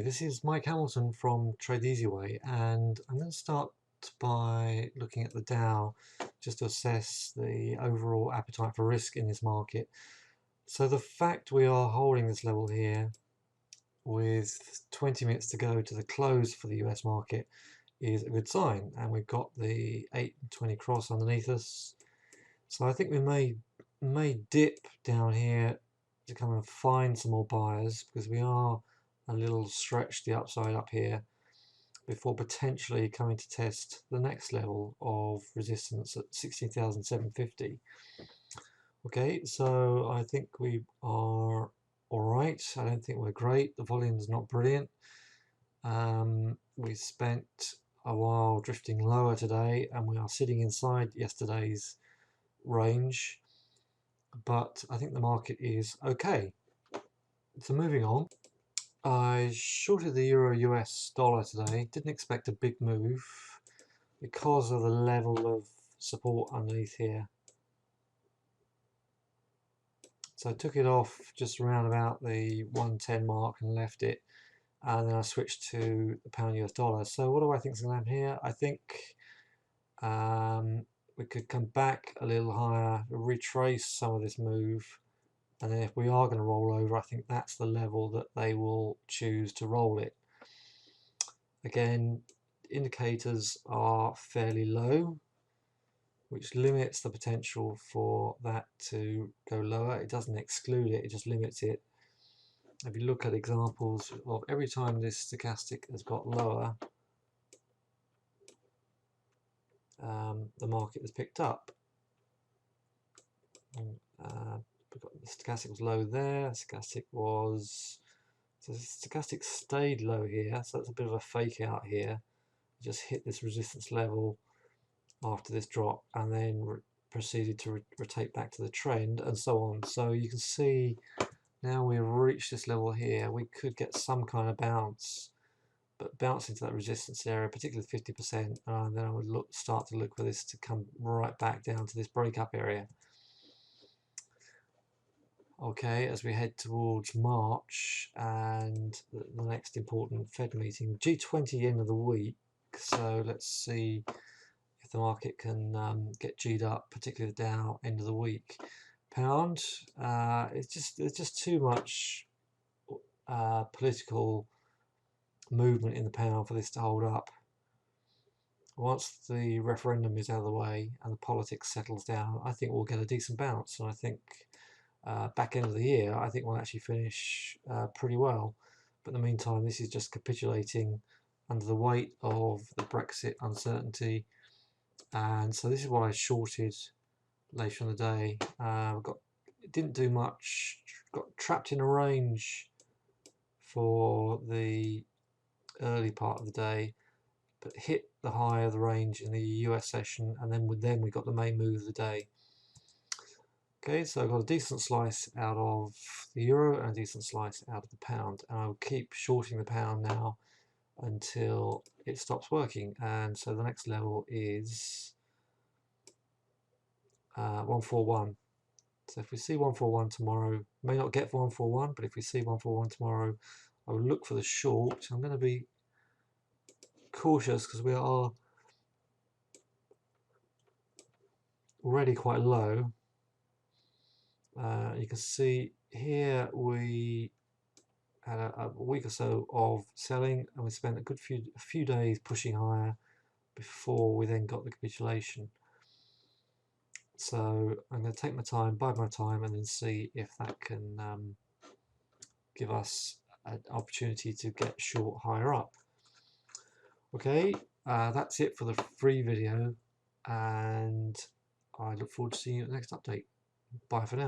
This is Mike Hamilton from Trade the Easy Way, and I'm going to start by looking at the Dow just to assess the overall appetite for risk in this market. So the fact we are holding this level here with 20 minutes to go to the close for the US market is a good sign, and we've got the 8:20 cross underneath us. So I think we may dip down here to come and find some more buyers, because we are a little stretched the upside up here before potentially coming to test the next level of resistance at 16,750. Okay, so I think we are alright. I don't think we're great. The volume's not brilliant. We spent a while drifting lower today, and we are sitting inside yesterday's range, but I think the market is okay. So moving on, I shorted the Euro US dollar today. Didn't expect a big move because of the level of support underneath here. So I took it off just around about the 110 mark and left it, and then I switched to the pound US dollar. So what do I think is going to happen here? I think we could come back a little higher, retrace some of this move, and then if we are going to roll over, I think that's the level that they will choose to roll it. Again, indicators are fairly low, which limits the potential for that to go lower. It doesn't exclude it, it just limits it. If you look at examples of every time this stochastic has got lower, the market has picked up. The stochastic was low there, so the stochastic stayed low here, so it's a bit of a fake out here. Just hit this resistance level after this drop, and then proceeded to rotate back to the trend, and so on. So you can see now we've reached this level here, we could get some kind of bounce, but bounce into that resistance area, particularly 50%, and then I would start to look for this to come right back down to this breakup area. Okay, as we head towards March and the next important Fed meeting, G20 end of the week, so let's see if the market can get G'd up, particularly the Dow end of the week. Pound, there's just too much political movement in the pound for this to hold up. Once the referendum is out of the way and the politics settles down, I think we'll get a decent bounce, and I think back end of the year, I think we'll actually finish pretty well. But in the meantime, this is just capitulating under the weight of the Brexit uncertainty, and so this is what I shorted later in the day. It didn't do much, got trapped in a range for the early part of the day, but hit the high of the range in the US session, and then we got the main move of the day. Okay, so I've got a decent slice out of the euro and a decent slice out of the pound, and I'll keep shorting the pound now until it stops working. And so the next level is 141. So if we see 141 tomorrow, may not get 141, but if we see 141 tomorrow, I will look for the short. I'm going to be cautious because we are already quite low. You can see here we had a week or so of selling, and we spent a few days pushing higher before we then got the capitulation. So I'm going to take my time, bide my time, and then see if that can give us an opportunity to get short higher up. Okay, that's it for the free video, and I look forward to seeing you at the next update. Bye for now.